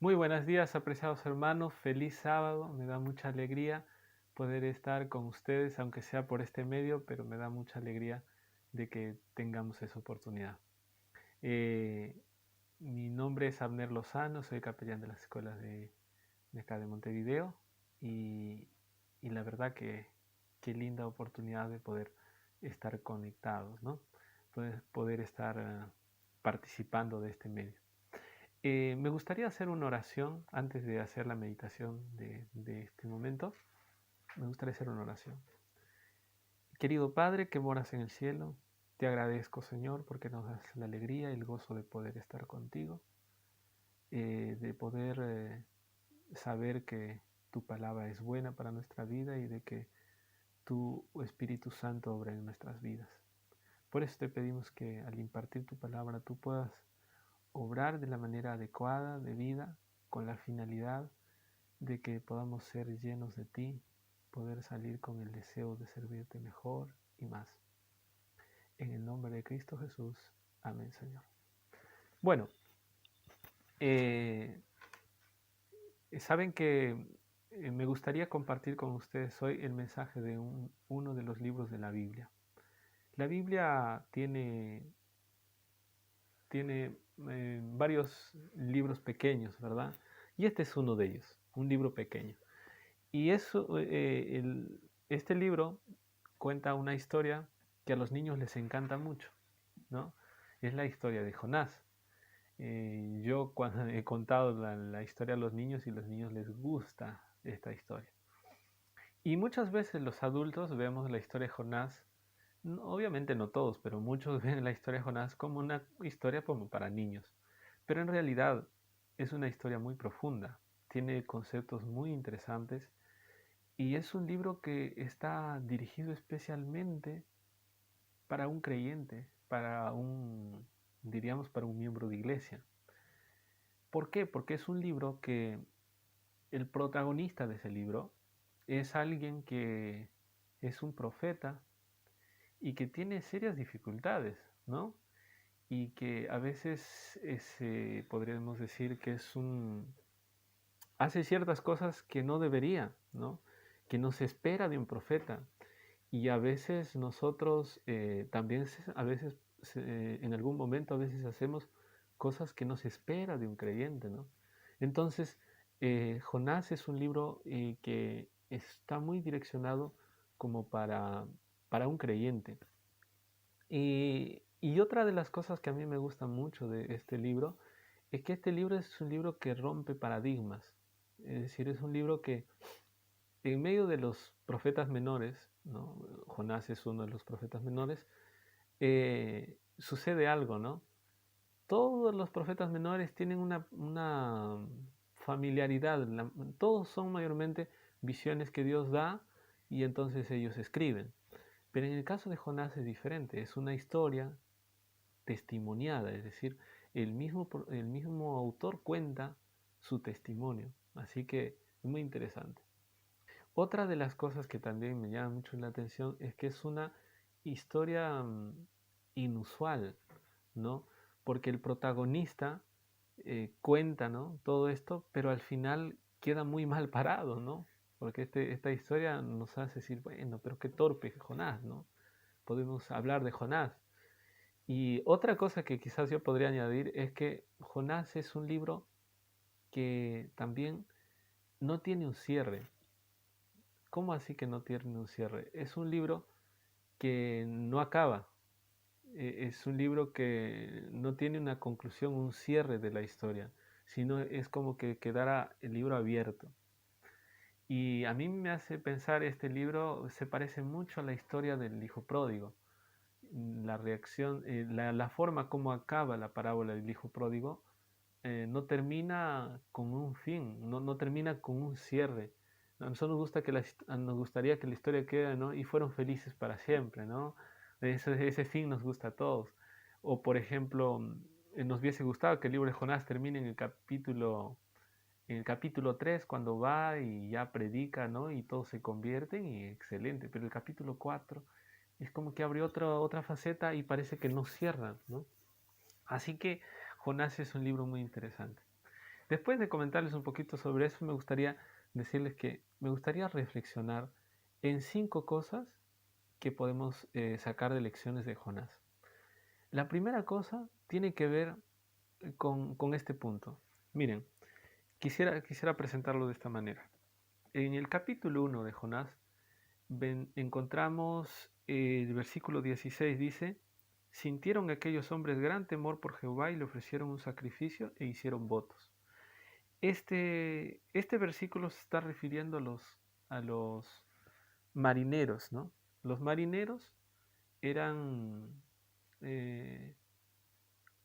Muy buenos días, apreciados hermanos. Feliz sábado. Me da mucha alegría poder estar con ustedes, aunque sea por este medio, pero me da mucha alegría de que tengamos esa oportunidad. Eh, Mi nombre es Abner Lozano, soy capellán de las escuelas de acá de Montevideo y, y la verdad que qué linda oportunidad de poder estar conectados, ¿no? Poder estar participando de este medio. Me gustaría hacer una oración antes de hacer la meditación de este momento. Me gustaría hacer una oración. Querido Padre que moras en el cielo, te agradezco, Señor, porque nos das la alegría y el gozo de poder estar contigo, de poder saber que tu palabra es buena para nuestra vida y de que tu Espíritu Santo obra en nuestras vidas. Por eso te pedimos que al impartir tu palabra tú puedas obrar de la manera adecuada de vida, con la finalidad de que podamos ser llenos de ti, poder salir con el deseo de servirte mejor y más. En el nombre de Cristo Jesús. Amén, Señor. Bueno, eh, saben que me gustaría compartir con ustedes hoy el mensaje de uno de los libros de la Biblia. La Biblia tiene varios libros pequeños, ¿verdad? Y este es uno de ellos, un libro pequeño. Y este libro cuenta una historia que a los niños les encanta mucho, ¿no? Es la historia de Jonás. Yo cuando he contado la historia a los niños y a los niños les gusta esta historia. Y muchas veces los adultos vemos la historia de Jonás, obviamente no todos, pero muchos ven la historia de Jonás como una historia como para niños. Pero en realidad es una historia muy profunda, tiene conceptos muy interesantes y es un libro que está dirigido especialmente para un creyente, diríamos, para un miembro de iglesia. ¿Por qué? Porque es un libro que el protagonista de ese libro es alguien que es un profeta y que tiene serias dificultades, ¿no? Y que a veces podríamos decir que hace ciertas cosas que no debería, ¿no? Que no se espera de un profeta. Y a veces nosotros también, a veces, en algún momento, a veces hacemos cosas que no se espera de un creyente, ¿no? Entonces, Jonás es un libro que está muy direccionado como para un creyente. Y otra de las cosas que a mí me gusta mucho de este libro es que este libro es un libro que rompe paradigmas. Es decir, es un libro que en medio de los profetas menores, ¿no? Jonás es uno de los profetas menores, sucede algo, ¿no? Todos los profetas menores tienen una familiaridad, todos son mayormente visiones que Dios da y entonces ellos escriben. Pero en el caso de Jonás es diferente, es una historia testimoniada, es decir, el mismo autor cuenta su testimonio, así que es muy interesante. Otra de las cosas que también me llama mucho la atención es que es una historia inusual, ¿no? Porque el protagonista cuenta, ¿no? Todo esto, pero al final queda muy mal parado, ¿no? Porque esta historia nos hace decir, bueno, pero qué torpe Jonás, ¿no? Podemos hablar de Jonás. Y otra cosa que quizás yo podría añadir es que Jonás es un libro que también no tiene un cierre. ¿Cómo así que no tiene un cierre? Es un libro que no acaba. Es un libro que no tiene una conclusión, un cierre de la historia, sino es como que quedara el libro abierto. Y a mí me hace pensar este libro, se parece mucho a la historia del hijo pródigo. La reacción, la forma como acaba la parábola del hijo pródigo no termina con un fin, no termina con un cierre. A nosotros nos gustaría que la historia quede, ¿no? Y fueron felices para siempre, ¿no? Ese fin nos gusta a todos. O por ejemplo, nos hubiese gustado que el libro de Jonás termine en el capítulo 3 cuando va y ya predica, ¿no? Y todos se convierten y excelente. Pero el capítulo 4 es como que abre otra faceta y parece que no cierra, ¿no? Así que Jonás es un libro muy interesante. Después de comentarles un poquito sobre eso, me gustaría decirles que me gustaría reflexionar en 5 cosas que podemos sacar de lecciones de Jonás. La primera cosa tiene que ver con este punto. Miren, quisiera presentarlo de esta manera. En el capítulo 1 de Jonás encontramos el versículo 16, dice, sintieron aquellos hombres gran temor por Jehová y le ofrecieron un sacrificio e hicieron votos. Este versículo se está refiriendo a los marineros, ¿no? Los marineros eran eh,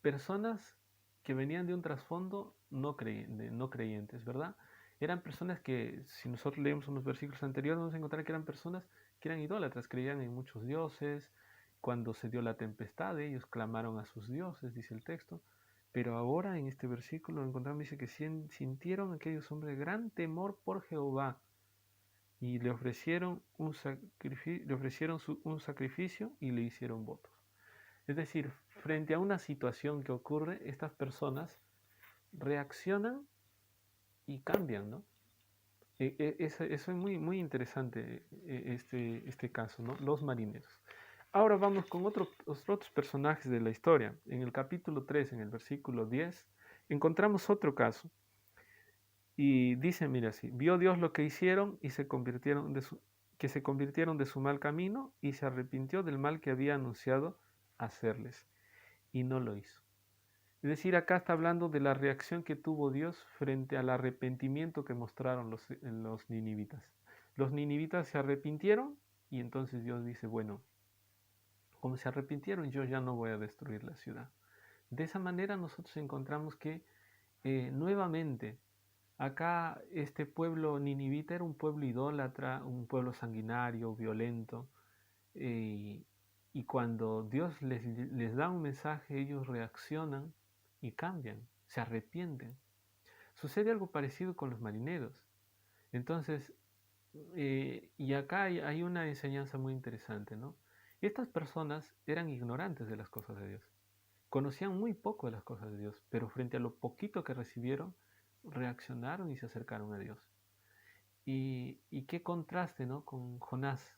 personas que venían de un trasfondo no creyentes, ¿verdad? Eran personas que, si nosotros leemos unos versículos anteriores, vamos a encontrar que eran personas que eran idólatras, creían en muchos dioses. Cuando se dio la tempestad, ellos clamaron a sus dioses, dice el texto. Pero ahora en este versículo encontramos, dice que sintieron aquellos hombres gran temor por Jehová y le ofrecieron un sacrificio y le hicieron votos. Es decir, frente a una situación que ocurre, estas personas reaccionan y cambian, ¿no? Eso es muy interesante este caso, ¿no? Los marineros. Ahora vamos con otros personajes de la historia. En el capítulo 3, en el versículo 10, encontramos otro caso. Y dice, mira así, vio Dios lo que hicieron y que se convirtieron de su mal camino y se arrepintió del mal que había anunciado hacerles. Y no lo hizo. Es decir, acá está hablando de la reacción que tuvo Dios frente al arrepentimiento que mostraron los ninivitas. Los ninivitas se arrepintieron y entonces Dios dice, bueno, como se arrepintieron, yo ya no voy a destruir la ciudad. De esa manera nosotros encontramos que nuevamente acá este pueblo ninivita era un pueblo idólatra, un pueblo sanguinario, violento, eh, y cuando Dios les da un mensaje, ellos reaccionan y cambian, se arrepienten. Sucede algo parecido con los marineros. Entonces, y acá hay una enseñanza muy interesante, ¿no? Estas personas eran ignorantes de las cosas de Dios. Conocían muy poco de las cosas de Dios, pero frente a lo poquito que recibieron, reaccionaron y se acercaron a Dios. Y qué contraste, ¿no? Con Jonás.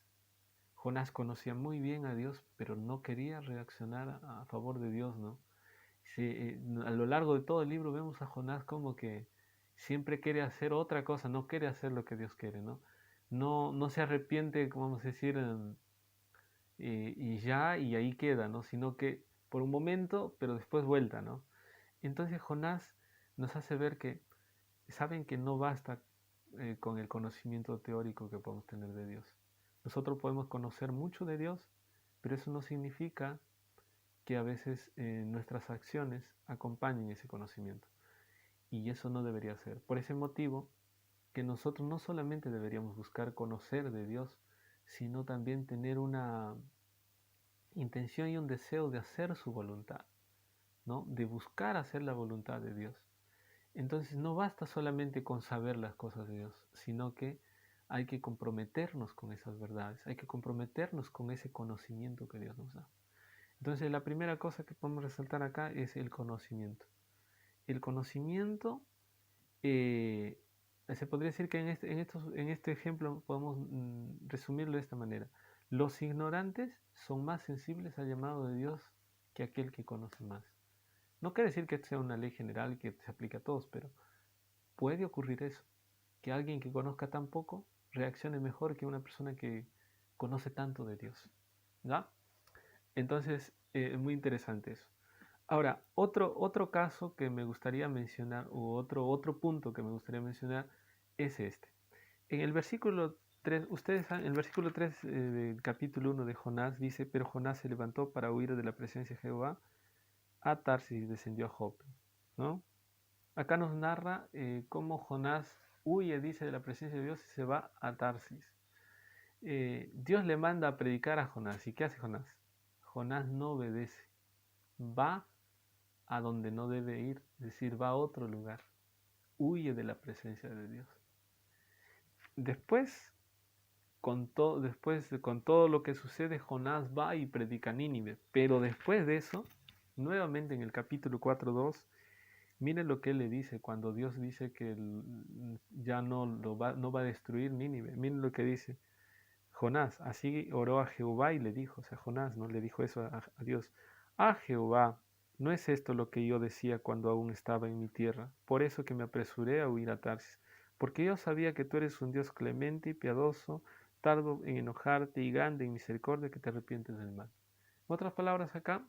Jonás conocía muy bien a Dios, pero no quería reaccionar a favor de Dios, ¿no? A lo largo de todo el libro vemos a Jonás como que siempre quiere hacer otra cosa, no quiere hacer lo que Dios quiere, ¿no? No se arrepiente, como vamos a decir, y ya, y ahí queda, ¿no? Sino que por un momento, pero después vuelta, ¿no? Entonces Jonás nos hace ver que saben que no basta con el conocimiento teórico que podemos tener de Dios. Nosotros podemos conocer mucho de Dios, pero eso no significa que a veces nuestras acciones acompañen ese conocimiento. Y eso no debería ser. Por ese motivo, que nosotros no solamente deberíamos buscar conocer de Dios, sino también tener una intención y un deseo de hacer su voluntad, ¿no? De buscar hacer la voluntad de Dios. Entonces no basta solamente con saber las cosas de Dios, sino que hay que comprometernos con esas verdades, hay que comprometernos con ese conocimiento que Dios nos da. Entonces la primera cosa que podemos resaltar acá es el conocimiento. El conocimiento, eh, se podría decir que en este ejemplo podemos resumirlo de esta manera. Los ignorantes son más sensibles al llamado de Dios que aquel que conoce más. No quiere decir que sea una ley general que se aplique a todos, pero puede ocurrir eso, que alguien que conozca tan poco reaccione mejor que una persona que conoce tanto de Dios. ¿Ya? Entonces, es muy interesante eso. Ahora, otro caso que me gustaría mencionar, o otro punto que me gustaría mencionar, es este. En el versículo 3, el versículo 3 del capítulo 1 de Jonás dice, pero Jonás se levantó para huir de la presencia de Jehová a Tarsis y descendió a Jope, ¿no? Acá nos narra cómo Jonás huye, dice, de la presencia de Dios y se va a Tarsis. Dios le manda a predicar a Jonás. ¿Y qué hace Jonás? Jonás no obedece. Va a donde no debe ir, es decir, va a otro lugar. Huye de la presencia de Dios. Con todo lo que sucede, Jonás va y predica a Nínive. Pero después de eso, nuevamente en el capítulo 4.2, Miren lo que él le dice cuando Dios dice que ya no va a destruir Nínive. Miren lo que dice Jonás. Así oró a Jehová y le dijo, o sea, Jonás no le dijo eso a Dios. Ah, Jehová, ¿no es esto lo que yo decía cuando aún estaba en mi tierra? Por eso que me apresuré a huir a Tarsis, porque yo sabía que tú eres un Dios clemente y piadoso, tardo en enojarte y grande en misericordia, que te arrepientes del mal. En otras palabras, acá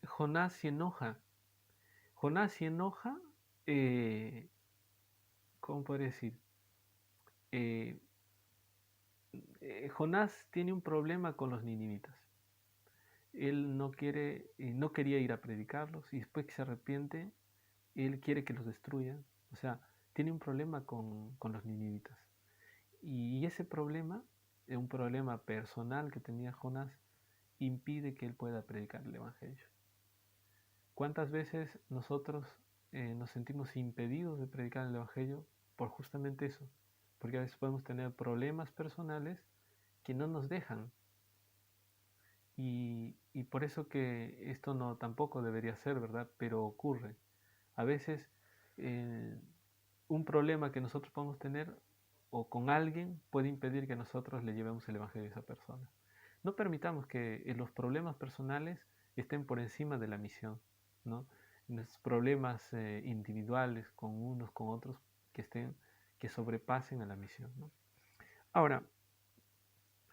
Jonás se enoja. Jonás se enoja, eh, ¿cómo podría decir? Eh, Jonás tiene un problema con los ninivitas. Él no quería ir a predicarlos y después que se arrepiente, él quiere que los destruyan. O sea, tiene un problema con los ninivitas. Y ese problema, un problema personal que tenía Jonás, impide que él pueda predicar el Evangelio. ¿Cuántas veces nosotros nos sentimos impedidos de predicar el Evangelio por justamente eso? Porque a veces podemos tener problemas personales que no nos dejan. Y por eso que esto no tampoco debería ser, ¿verdad? Pero ocurre. A veces eh, un problema que nosotros podemos tener o con alguien puede impedir que nosotros le llevemos el Evangelio a esa persona. No permitamos que los problemas personales estén por encima de la misión, ¿no? Los problemas individuales con unos, con otros, que sobrepasen a la misión, ¿no? Ahora,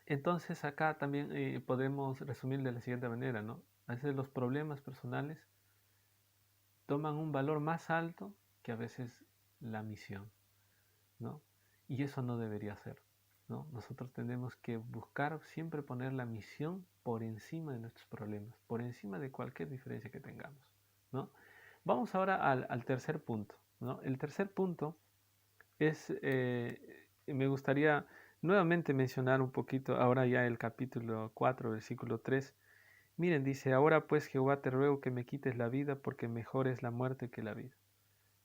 entonces acá también podemos resumir de la siguiente manera, ¿no? A veces los problemas personales toman un valor más alto que a veces la misión, ¿no? Y eso no debería ser, ¿no? Nosotros tenemos que buscar siempre poner la misión por encima de nuestros problemas, por encima de cualquier diferencia que tengamos, ¿no? Vamos ahora al tercer punto, ¿no? El tercer punto es, me gustaría nuevamente mencionar un poquito, ahora ya el capítulo 4, versículo 3. Miren, dice, ahora pues Jehová te ruego que me quites la vida porque mejor es la muerte que la vida.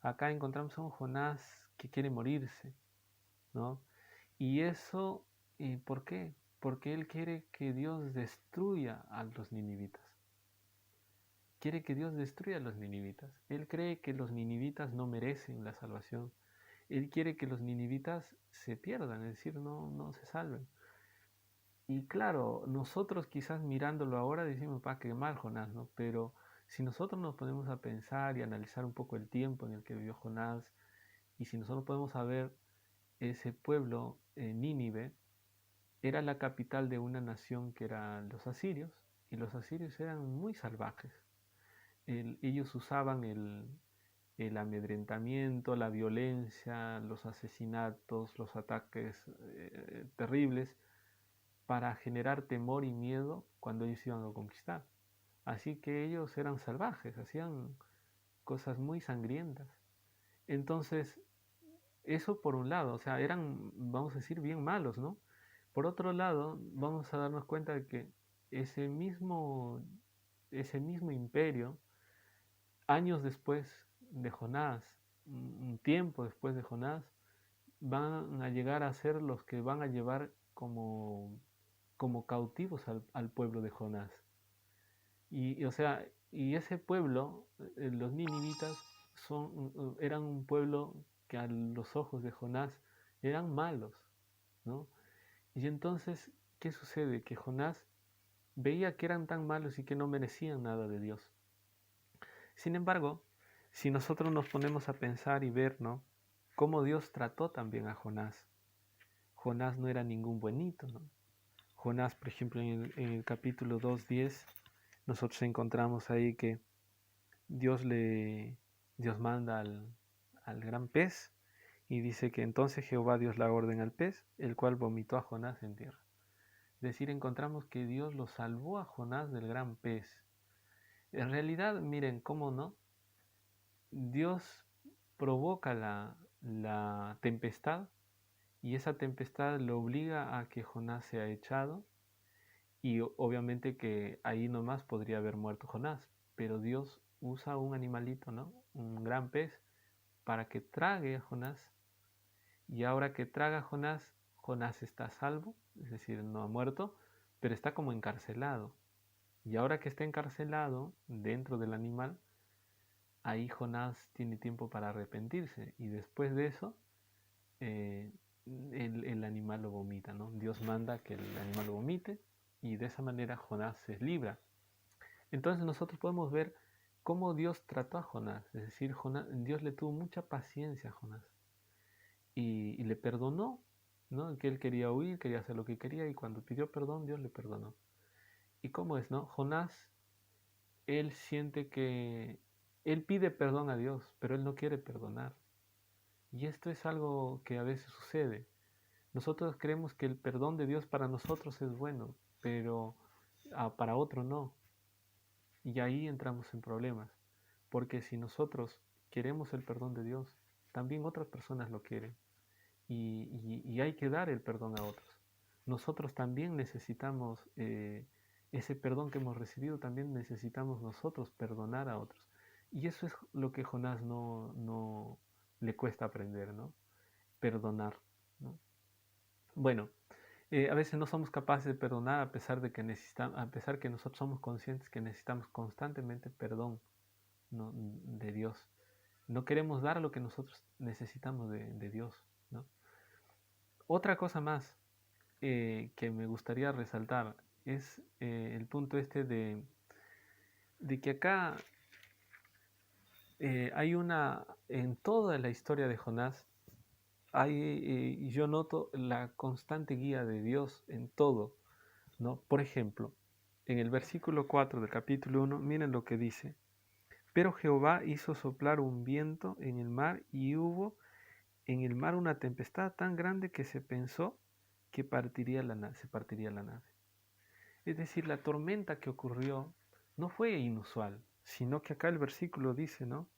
Acá encontramos a un Jonás que quiere morirse, ¿no? Y eso, ¿por qué? Porque él quiere que Dios destruya a los ninivitas. Quiere que Dios destruya a los ninivitas. Él cree que los ninivitas no merecen la salvación. Él quiere que los ninivitas se pierdan, es decir, no se salven. Y claro, nosotros quizás mirándolo ahora decimos, pa, qué mal Jonás, ¿no? Pero si nosotros nos ponemos a pensar y analizar un poco el tiempo en el que vivió Jonás, y si nosotros podemos saber, ese pueblo, Nínive, era la capital de una nación que eran los asirios, y los asirios eran muy salvajes. Ellos usaban el amedrentamiento, la violencia, los asesinatos, los ataques terribles para generar temor y miedo cuando ellos iban a conquistar. Así que ellos eran salvajes, hacían cosas muy sangrientas. Entonces, eso por un lado, o sea, eran, vamos a decir, bien malos, ¿no? Por otro lado, vamos a darnos cuenta de que ese mismo, ese mismo imperio, años después de Jonás, un tiempo después de Jonás, van a llegar a ser los que van a llevar como cautivos al pueblo de Jonás. O sea, y ese pueblo, los ninivitas, eran un pueblo que a los ojos de Jonás eran malos, ¿no? Y entonces, ¿qué sucede? Que Jonás veía que eran tan malos y que no merecían nada de Dios. Sin embargo, si nosotros nos ponemos a pensar y ver, ¿no? Cómo Dios trató también a Jonás. Jonás no era ningún buenito, ¿no? Jonás, por ejemplo, en el capítulo 2:10, nosotros encontramos ahí que Dios Dios manda al gran pez y dice que entonces Jehová Dios la orden al pez, el cual vomitó a Jonás en tierra. Es decir, encontramos que Dios lo salvó a Jonás del gran pez. En realidad, miren cómo no, Dios provoca la tempestad y esa tempestad lo obliga a que Jonás sea echado y obviamente que ahí nomás podría haber muerto Jonás, pero Dios usa un animalito, ¿no? Un gran pez para que trague a Jonás y ahora que traga a Jonás, Jonás está salvo, es decir, no ha muerto, pero está como encarcelado. Y ahora que está encarcelado dentro del animal, ahí Jonás tiene tiempo para arrepentirse y después de eso eh, el animal lo vomita, ¿no? Dios manda que el animal lo vomite y de esa manera Jonás se libra. Entonces nosotros podemos ver cómo Dios trató a Jonás, es decir, Dios le tuvo mucha paciencia a Jonás y le perdonó, ¿no? Que él quería huir, quería hacer lo que quería y cuando pidió perdón Dios le perdonó. ¿Y cómo es, no? Jonás, él siente que él pide perdón a Dios, pero él no quiere perdonar. Y esto es algo que a veces sucede. Nosotros creemos que el perdón de Dios para nosotros es bueno, pero para otro no. Y ahí entramos en problemas. Porque si nosotros queremos el perdón de Dios, también otras personas lo quieren. Y hay que dar el perdón a otros. Nosotros también necesitamos ese perdón que hemos recibido, también necesitamos nosotros perdonar a otros. Y eso es lo que Jonás no le cuesta aprender, ¿no? Perdonar, ¿no? Bueno, a veces no somos capaces de perdonar a pesar de que necesitamos, a pesar que nosotros somos conscientes que necesitamos constantemente perdón, ¿no? De Dios. No queremos dar lo que nosotros necesitamos de Dios, ¿no? Otra cosa más que me gustaría resaltar es el punto este de que acá hay en toda la historia de Jonás, yo noto la constante guía de Dios en todo, ¿no? Por ejemplo, en el versículo 4 del capítulo 1, miren lo que dice. Pero Jehová hizo soplar un viento en el mar y hubo en el mar una tempestad tan grande que se pensó que se partiría la nave. Es decir, la tormenta que ocurrió no fue inusual, sino que acá el versículo dice, ¿no?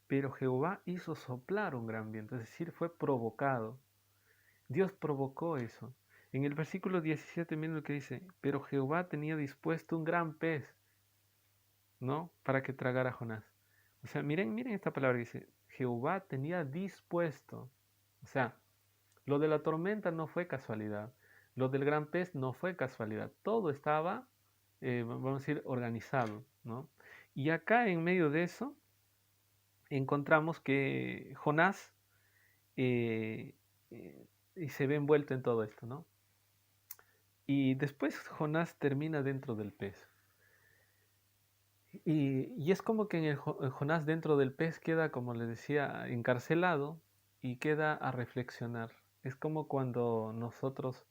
Pero Jehová hizo soplar un gran viento, es decir, fue provocado. Dios provocó eso. En el versículo 17, miren lo que dice, pero Jehová tenía dispuesto un gran pez, ¿no? Para que tragara a Jonás. O sea, miren esta palabra que dice, Jehová tenía dispuesto. O sea, lo de la tormenta no fue casualidad. Lo del gran pez no fue casualidad. Todo estaba, vamos a decir, organizado, ¿no? Y acá en medio de eso encontramos que Jonás eh, y se ve envuelto en todo esto, ¿no? Y después Jonás termina dentro del pez. Y es como que en Jonás dentro del pez queda, como les decía, encarcelado y queda a reflexionar. Es como cuando nosotros,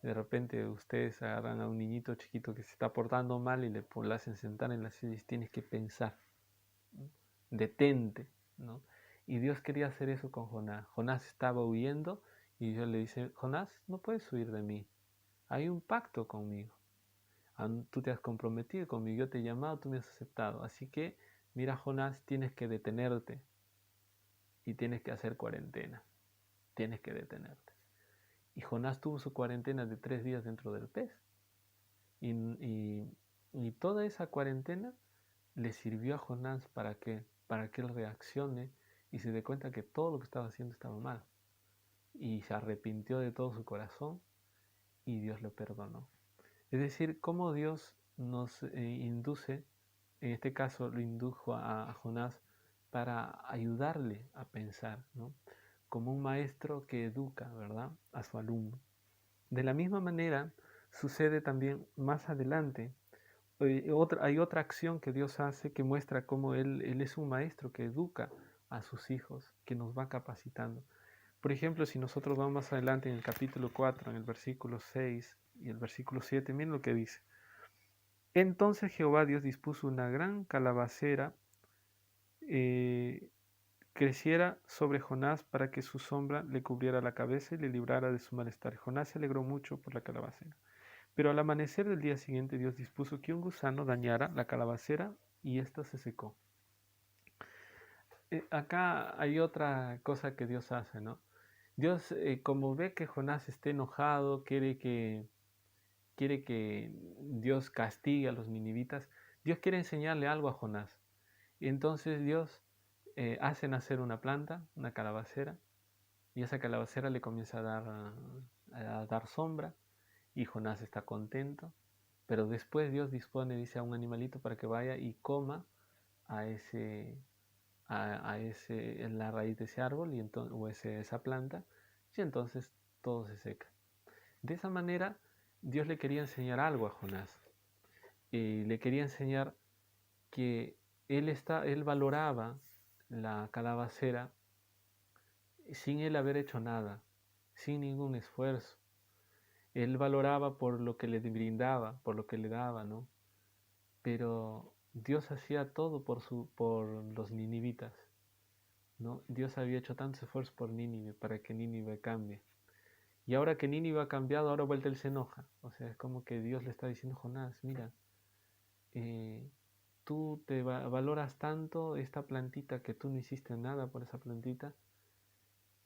de repente, ustedes agarran a un niñito chiquito que se está portando mal y le hacen sentar en la silla y tienes que pensar, ¿no? Detente, ¿no? Y Dios quería hacer eso con Jonás. Jonás estaba huyendo y Dios le dice, Jonás, no puedes huir de mí. Hay un pacto conmigo. Tú te has comprometido conmigo, yo te he llamado, tú me has aceptado. Así que, mira, Jonás, tienes que detenerte y tienes que hacer cuarentena. Tienes que detenerte. Y Jonás tuvo su cuarentena de 3 días dentro del pez. Y, y, y toda esa cuarentena le sirvió a Jonás para que él reaccione y se dé cuenta que todo lo que estaba haciendo estaba mal. Y se arrepintió de todo su corazón y Dios lo perdonó. Es decir, cómo Dios nos induce, en este caso lo indujo a Jonás para ayudarle a pensar, ¿no? Como un maestro que educa, ¿verdad?, a su alumno. De la misma manera, sucede también más adelante. Hay otra acción que Dios hace que muestra cómo él es un maestro que educa a sus hijos, que nos va capacitando. Por ejemplo, si nosotros vamos más adelante en el capítulo 4, en el versículo 6 y el versículo 7, miren lo que dice. Entonces Jehová Dios dispuso una gran calabacera eh, creciera sobre Jonás para que su sombra le cubriera la cabeza y le librara de su malestar. Jonás se alegró mucho por la calabacera. Pero al amanecer del día siguiente Dios dispuso que un gusano dañara la calabacera y ésta se secó. Acá hay otra cosa que Dios hace, ¿no? Dios, como ve que Jonás esté enojado, quiere que Dios castigue a los ninivitas, Dios quiere enseñarle algo a Jonás. Y entonces Dios hace nacer una planta, una calabacera, y esa calabacera le comienza a dar sombra, y Jonás está contento, pero después Dios dispone, dice, a un animalito para que vaya y coma en la raíz de ese árbol o esa planta, y entonces todo se seca. De esa manera, Dios le quería enseñar algo a Jonás. Y le quería enseñar que él valoraba la calabacera sin él haber hecho nada, sin ningún esfuerzo. Él valoraba por lo que le brindaba, por lo que le daba, ¿no? Pero Dios hacía todo por los ninivitas, ¿no? Dios había hecho tantos esfuerzos por Nínive para que Nínive cambie. Y ahora que Nínive ha cambiado, ahora vuelta él se enoja. O sea, es como que Dios le está diciendo, Jonás, mira, eh, tú valoras tanto esta plantita que tú no hiciste nada por esa plantita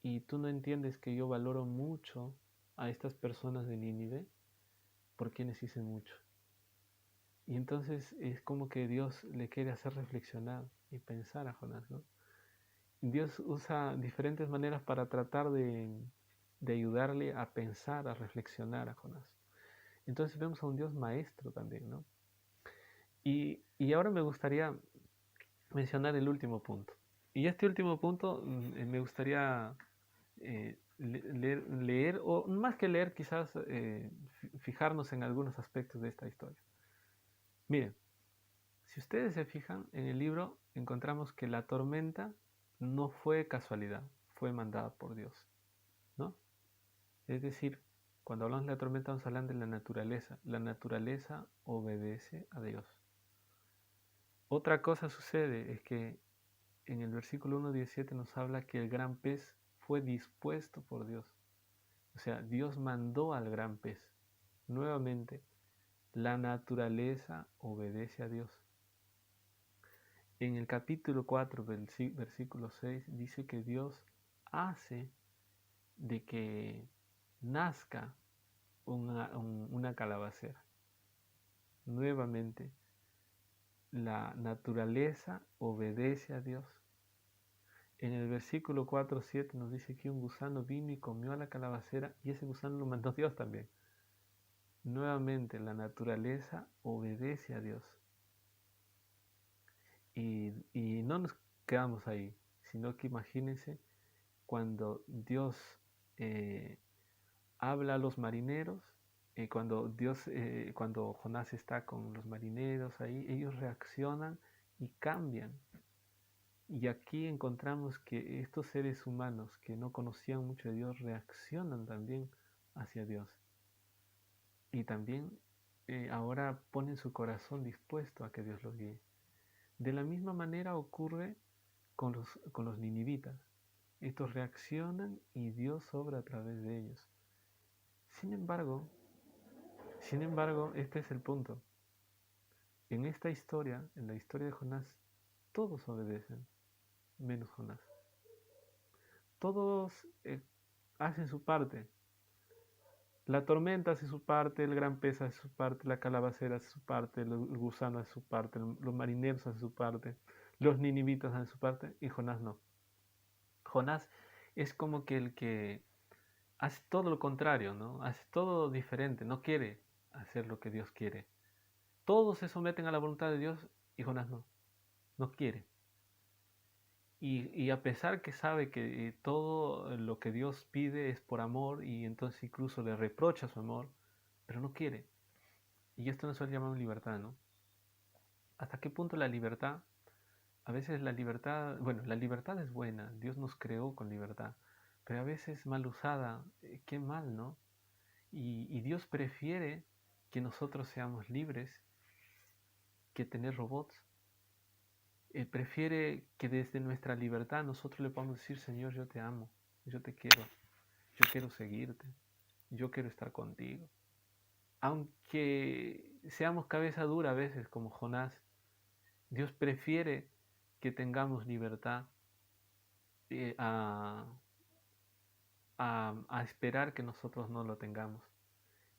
y tú no entiendes que yo valoro mucho a estas personas de Nínive por quienes hice mucho. Y entonces es como que Dios le quiere hacer reflexionar y pensar a Jonás, ¿no? Dios usa diferentes maneras para tratar de ayudarle a pensar, a reflexionar a Jonás. Entonces vemos a un Dios maestro también, ¿no? Y ahora me gustaría mencionar el último punto. Y este último punto me gustaría leer, o más que leer, quizás fijarnos en algunos aspectos de esta historia. Miren, si ustedes se fijan en el libro, encontramos que la tormenta no fue casualidad, fue mandada por Dios, ¿no? Es decir, cuando hablamos de la tormenta vamos a hablar de la naturaleza. La naturaleza obedece a Dios. Otra cosa sucede es que en el versículo 1:17 nos habla que el gran pez fue dispuesto por Dios. O sea, Dios mandó al gran pez. Nuevamente, la naturaleza obedece a Dios. En el capítulo 4, versículo 6, dice que Dios hace de que nazca una calabacera. Nuevamente, la naturaleza obedece a Dios. En el versículo 4:7 nos dice que un gusano vino y comió a la calabacera y ese gusano lo mandó Dios también. Nuevamente, la naturaleza obedece a Dios. Y no nos quedamos ahí, sino que imagínense cuando Dios eh, habla a los marineros, cuando Jonás está con los marineros ahí, ellos reaccionan y cambian. Y aquí encontramos que estos seres humanos que no conocían mucho de Dios reaccionan también hacia Dios. Y también ahora ponen su corazón dispuesto a que Dios los guíe. De la misma manera ocurre con los ninivitas. Estos reaccionan y Dios obra a través de ellos. Sin embargo, este es el punto. En esta historia, en la historia de Jonás, todos obedecen, menos Jonás. Todos hacen su parte. La tormenta hace su parte, el gran pez hace su parte, la calabacera hace su parte, el gusano hace su parte, los marineros hacen su parte, los ninivitas hacen su parte y Jonás no. Jonás es como que el que hace todo lo contrario, ¿no? Hace todo diferente, no quiere hacer lo que Dios quiere. Todos se someten a la voluntad de Dios y Jonás no quiere. Y a pesar que sabe que todo lo que Dios pide es por amor y entonces incluso le reprocha su amor, pero no quiere. Y esto no suele llamar libertad, ¿no? ¿Hasta qué punto la libertad? A veces la libertad, bueno, la libertad es buena, Dios nos creó con libertad, pero a veces mal usada, qué mal, ¿no? Y Dios prefiere que nosotros seamos libres que tener robots. Prefiere que desde nuestra libertad nosotros le podamos decir, Señor, yo te amo, yo te quiero, yo quiero seguirte, yo quiero estar contigo. Aunque seamos cabeza dura a veces como Jonás, Dios prefiere que tengamos libertad eh, a, a esperar que nosotros no lo tengamos.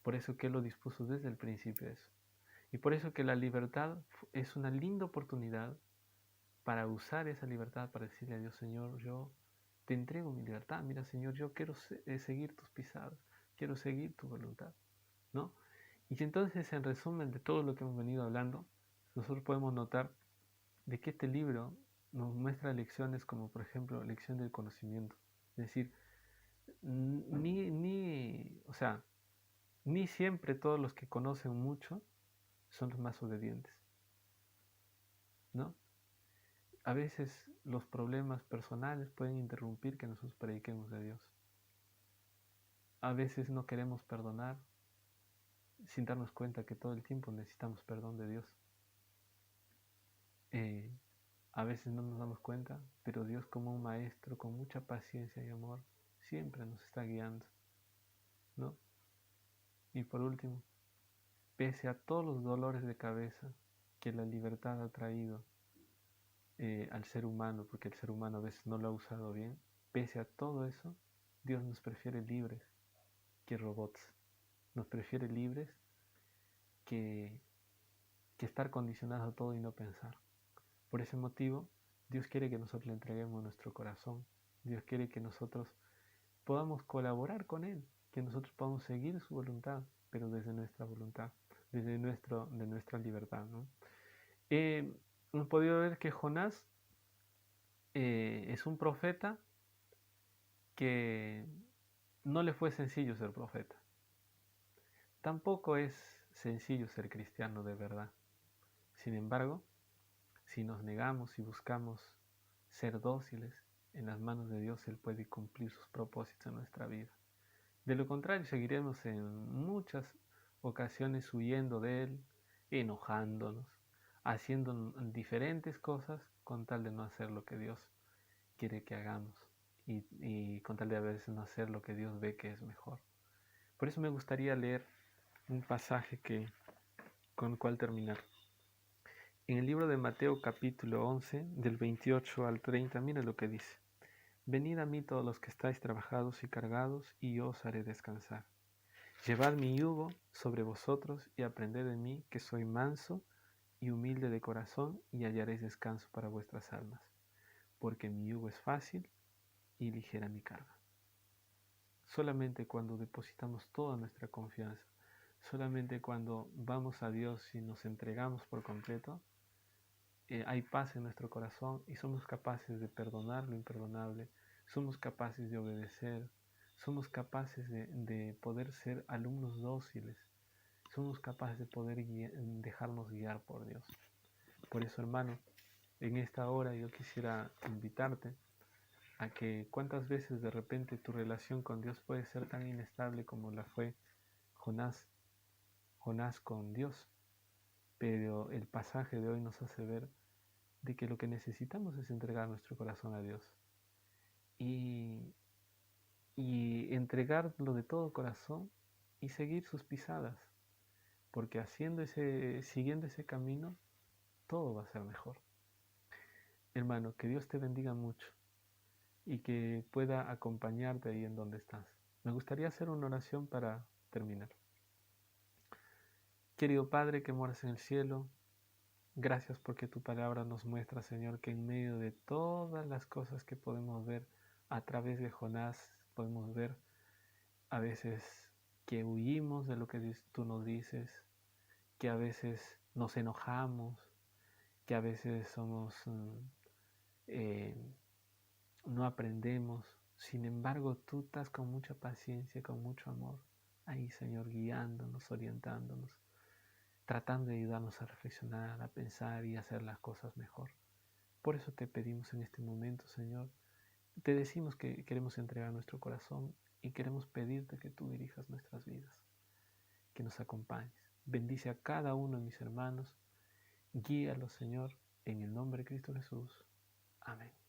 Por eso que Él lo dispuso desde el principio eso. Y por eso que la libertad es una linda oportunidad para usar esa libertad para decirle a Dios, Señor, yo te entrego mi libertad. Mira, Señor, yo quiero seguir tus pisadas, quiero seguir tu voluntad, ¿no? Y entonces, en resumen de todo lo que hemos venido hablando, nosotros podemos notar de que este libro nos muestra lecciones como, por ejemplo, lección del conocimiento. Es decir, o sea, ni siempre todos los que conocen mucho son los más obedientes, ¿no? A veces los problemas personales pueden interrumpir que nosotros prediquemos de Dios. A veces no queremos perdonar sin darnos cuenta que todo el tiempo necesitamos perdón de Dios. Eh, a veces no nos damos cuenta, pero Dios como un maestro con mucha paciencia y amor siempre nos está guiando, ¿no? Y por último, pese a todos los dolores de cabeza que la libertad ha traído al ser humano, porque el ser humano a veces no lo ha usado bien, pese a todo eso, Dios nos prefiere libres que robots, nos prefiere libres que, que estar condicionados a todo y no pensar. Por ese motivo, Dios quiere que nosotros le entreguemos nuestro corazón, Dios quiere que nosotros podamos colaborar con Él, que nosotros podamos seguir su voluntad, pero desde nuestra voluntad, desde de nuestra libertad, ¿no? Hemos podido ver que Jonás es un profeta que no le fue sencillo ser profeta. Tampoco es sencillo ser cristiano de verdad. Sin embargo, si nos negamos y buscamos ser dóciles en las manos de Dios, Él puede cumplir sus propósitos en nuestra vida. De lo contrario, seguiremos en muchas ocasiones huyendo de Él, enojándonos, haciendo diferentes cosas con tal de no hacer lo que Dios quiere que hagamos y con tal de a veces no hacer lo que Dios ve que es mejor. Por eso me gustaría leer un pasaje con el cual terminar. En el libro de Mateo capítulo 11, del 28 al 30, mira lo que dice. Venid a mí todos los que estáis trabajados y cargados, y yo os haré descansar. Llevad mi yugo sobre vosotros y aprended de mí, que soy manso y humilde de corazón, y hallaréis descanso para vuestras almas, porque mi yugo es fácil y ligera mi carga. Solamente cuando depositamos toda nuestra confianza, solamente cuando vamos a Dios y nos entregamos por completo, hay paz en nuestro corazón y somos capaces de perdonar lo imperdonable, somos capaces de obedecer, somos capaces de poder ser alumnos dóciles, somos capaces de poder dejarnos guiar por Dios. Por eso, hermano, en esta hora yo quisiera invitarte a que cuántas veces de repente tu relación con Dios puede ser tan inestable como la fue Jonás, Jonás con Dios. Pero el pasaje de hoy nos hace ver de que lo que necesitamos es entregar nuestro corazón a Dios y, y entregarlo de todo corazón y seguir sus pisadas, porque siguiendo ese camino, todo va a ser mejor. Hermano, que Dios te bendiga mucho y que pueda acompañarte ahí en donde estás. Me gustaría hacer una oración para terminar. Querido Padre que moras en el cielo, gracias porque tu palabra nos muestra, Señor, que en medio de todas las cosas que podemos ver a través de Jonás, podemos ver a veces que huimos de lo que tú nos dices, que a veces nos enojamos, que a veces eh, no aprendemos. Sin embargo, tú estás con mucha paciencia, con mucho amor, ahí, Señor, guiándonos, orientándonos, tratando de ayudarnos a reflexionar, a pensar y a hacer las cosas mejor. Por eso te pedimos en este momento, Señor, te decimos que queremos entregar nuestro corazón y queremos pedirte que tú dirijas nuestras vidas, que nos acompañes. Bendice a cada uno de mis hermanos, guíalos, Señor, en el nombre de Cristo Jesús. Amén.